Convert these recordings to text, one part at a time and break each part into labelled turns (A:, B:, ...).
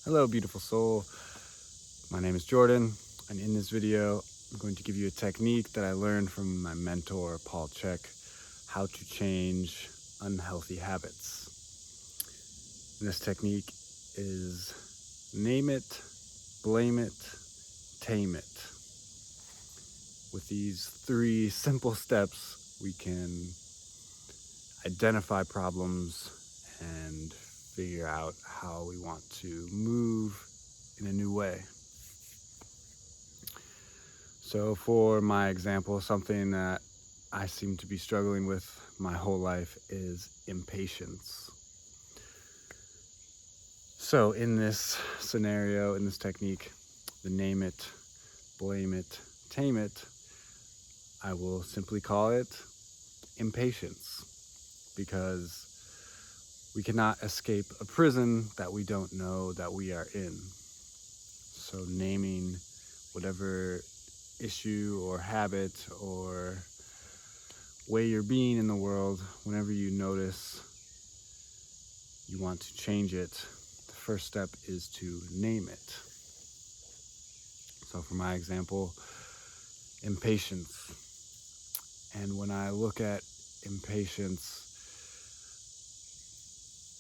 A: Hello, beautiful soul. My name is Jordan, and in this video, I'm going to give you a technique that I learned from my mentor, Paul Chek, how to change unhealthy habits. And this technique is name it, blame it, tame it. With these 3 simple steps, we can identify problems and figure out how we want to move in a new way. So for my example, something that I seem to be struggling with my whole life is impatience. So in this scenario, in this technique, the name it, blame it, tame it, I will simply call it impatience, because we cannot escape a prison that we don't know that we are in. So naming whatever issue or habit or way you're being in the world, whenever you notice you want to change it, the first step is to name it. So for my example, impatience. And when I look at impatience,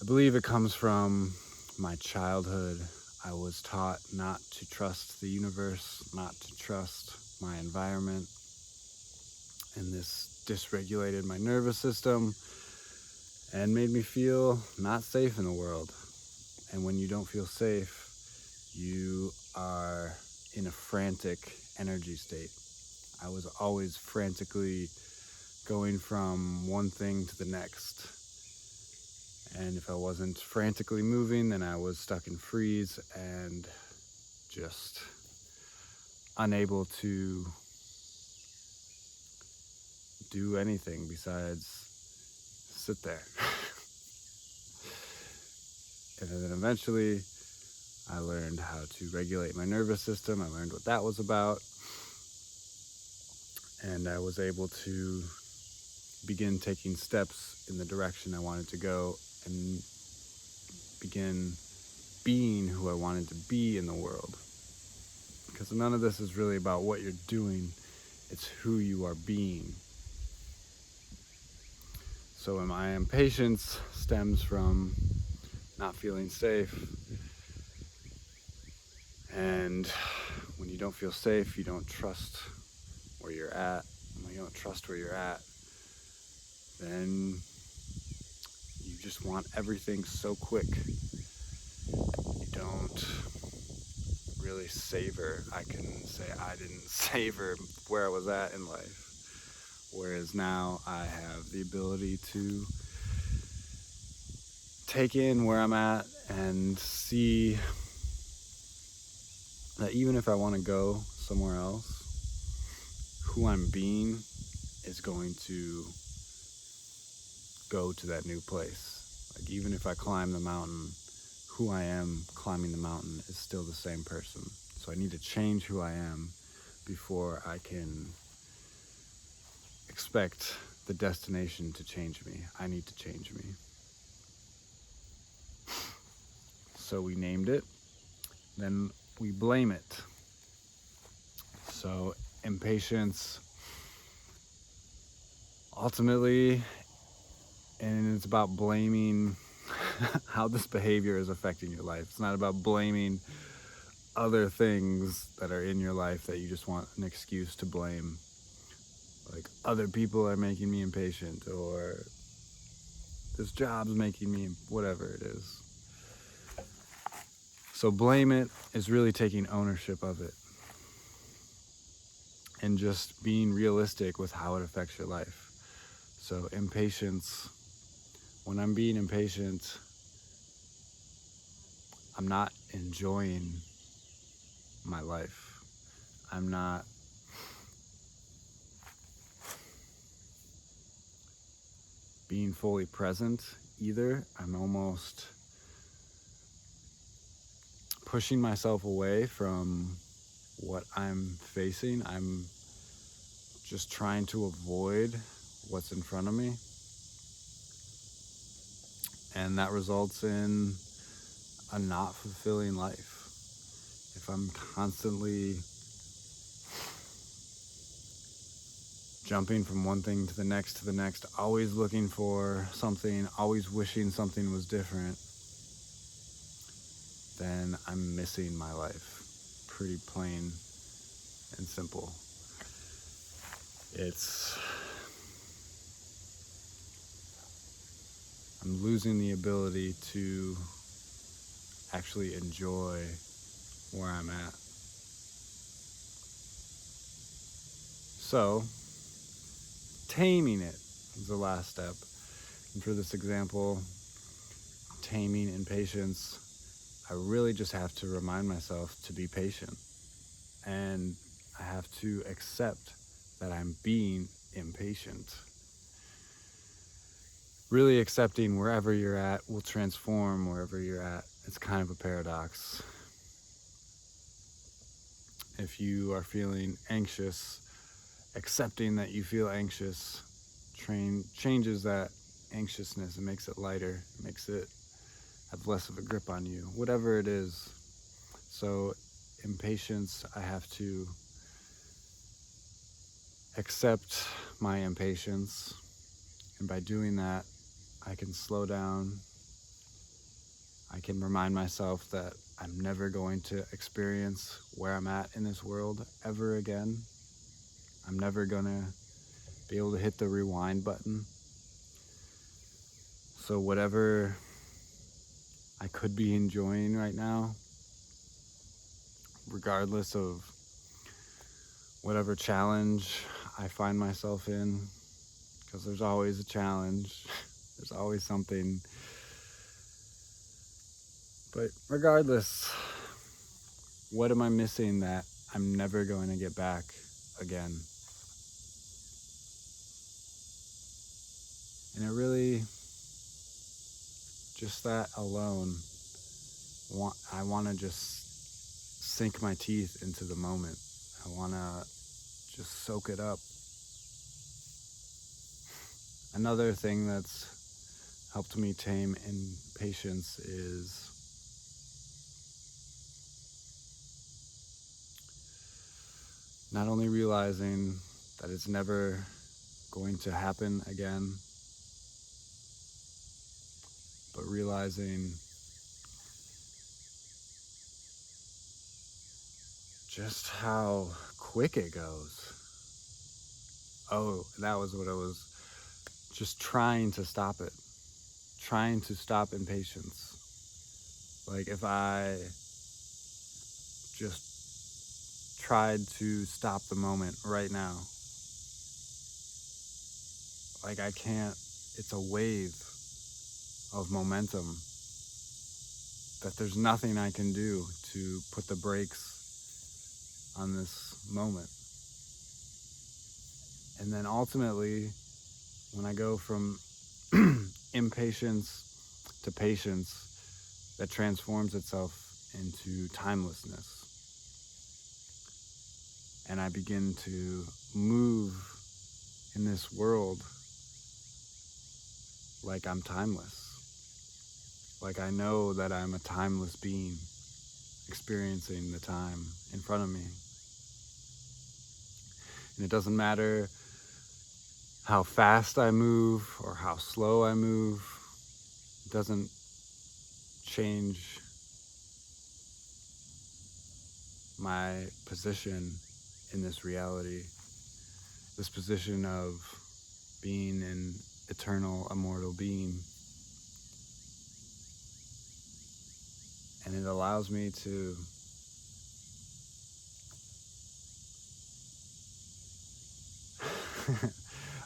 A: I believe it comes from my childhood. I was taught not to trust the universe, not to trust my environment, and this dysregulated my nervous system and made me feel not safe in the world. And when you don't feel safe, you are in a frantic energy state. I was always frantically going from one thing to the next. And if I wasn't frantically moving, then I was stuck in freeze and just unable to do anything besides sit there. And then eventually I learned how to regulate my nervous system. I learned what that was about. And I was able to begin taking steps in the direction I wanted to go and begin being who I wanted to be in the world. Because none of this is really about what you're doing, it's who you are being. So my impatience stems from not feeling safe. And when you don't feel safe, you don't trust where you're at. And when you don't trust where you're at, then you just want everything so quick. You don't really savor. I can say I didn't savor where I was at in life. Whereas now I have the ability to take in where I'm at and see that even if I want to go somewhere else, who I'm being is going to go to that new place. Like even if I climb the mountain, who I am climbing the mountain is still the same person. So I need to change who I am before I can expect the destination to change me. I need to change me. So we named it, then we blame it. So impatience, ultimately, and it's about blaming how this behavior is affecting your life. It's not about blaming other things that are in your life that you just want an excuse to blame. Like other people are making me impatient, or this job's making me, whatever it is. So blame it is really taking ownership of it and just being realistic with how it affects your life. So impatience, when I'm being impatient, I'm not enjoying my life. I'm not being fully present either. I'm almost pushing myself away from what I'm facing. I'm just trying to avoid what's in front of me. And that results in a not fulfilling life. If I'm constantly jumping from one thing to the next, always looking for something, always wishing something was different, then I'm missing my life. Pretty plain and simple. I'm losing the ability to actually enjoy where I'm at. So, taming it is the last step. And for this example, taming impatience, I really just have to remind myself to be patient. And I have to accept that I'm being impatient. Really accepting wherever you're at will transform wherever you're at. It's kind of a paradox. If you are feeling anxious, accepting that you feel anxious changes that anxiousness and makes it lighter, makes it have less of a grip on you, whatever it is. So impatience, I have to accept my impatience, and by doing that, I can slow down. I can remind myself that I'm never going to experience where I'm at in this world ever again. I'm never gonna be able to hit the rewind button. So whatever I could be enjoying right now, regardless of whatever challenge I find myself in, because there's always a challenge, there's always something. But regardless, what am I missing that I'm never going to get back again? And it really, just that alone, I want to just sink my teeth into the moment. I want to just soak it up. Another thing that's helped me tame impatience is not only realizing that it's never going to happen again, but realizing just how quick it goes. Oh, that was what I was just trying to stop it. Trying to stop impatience. Like if I just tried to stop the moment right now, like I can't, it's a wave of momentum that there's nothing I can do to put the brakes on this moment. And then ultimately, when I go from impatience to patience, that transforms itself into timelessness. And I begin to move in this world like I'm timeless. Like I know that I'm a timeless being experiencing the time in front of me. And it doesn't matter how fast I move or how slow I move. It doesn't change my position in this reality. This position of being an eternal, immortal being. And it allows me to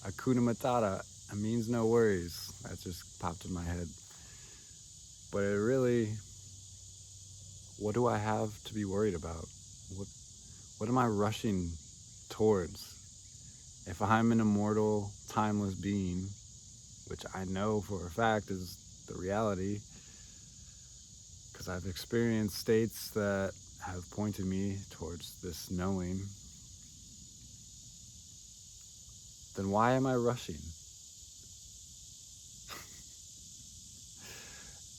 A: Hakuna Matata, it means no worries. That just popped in my head. But it really, what do I have to be worried about? What am I rushing towards? If I'm an immortal, timeless being, which I know for a fact is the reality, because I've experienced states that have pointed me towards this knowing, then why am I rushing?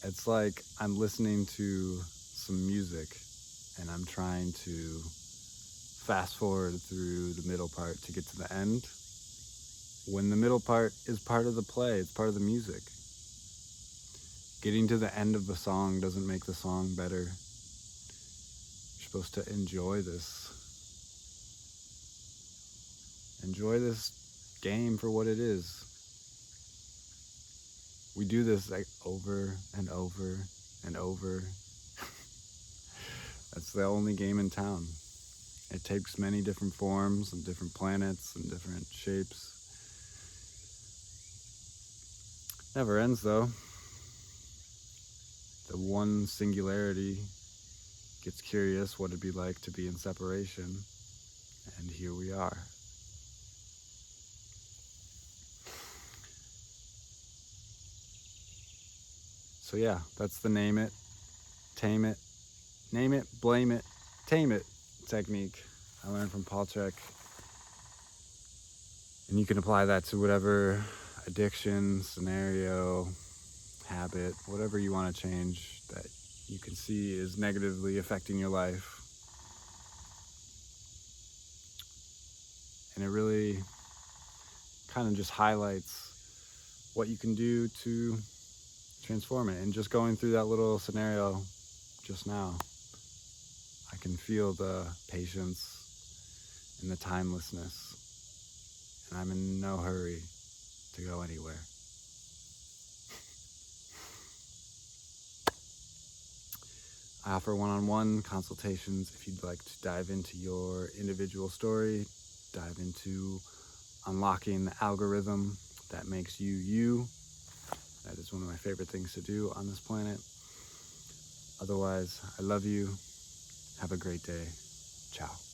A: It's like I'm listening to some music and I'm trying to fast forward through the middle part to get to the end. When the middle part is part of the play, it's part of the music. Getting to the end of the song doesn't make the song better. You're supposed to enjoy this. Enjoy this game for what it is. We do this like over and over and over. That's the only game in town. It takes many different forms and different planets and different shapes. Never ends though. The one singularity gets curious what it'd be like to be in separation, and here we are. So yeah, that's the name it, tame it, name it, blame it, tame it technique I learned from Paul Chek. And you can apply that to whatever addiction, scenario, habit, whatever you want to change that you can see is negatively affecting your life. And it really kind of just highlights what you can do to transform it. And just going through that little scenario just now, I can feel the patience and the timelessness. And I'm in no hurry to go anywhere. I offer one-on-one consultations if you'd like to dive into your individual story, dive into unlocking the algorithm that makes you you. That is one of my favorite things to do on this planet. Otherwise, I love you. Have a great day. Ciao.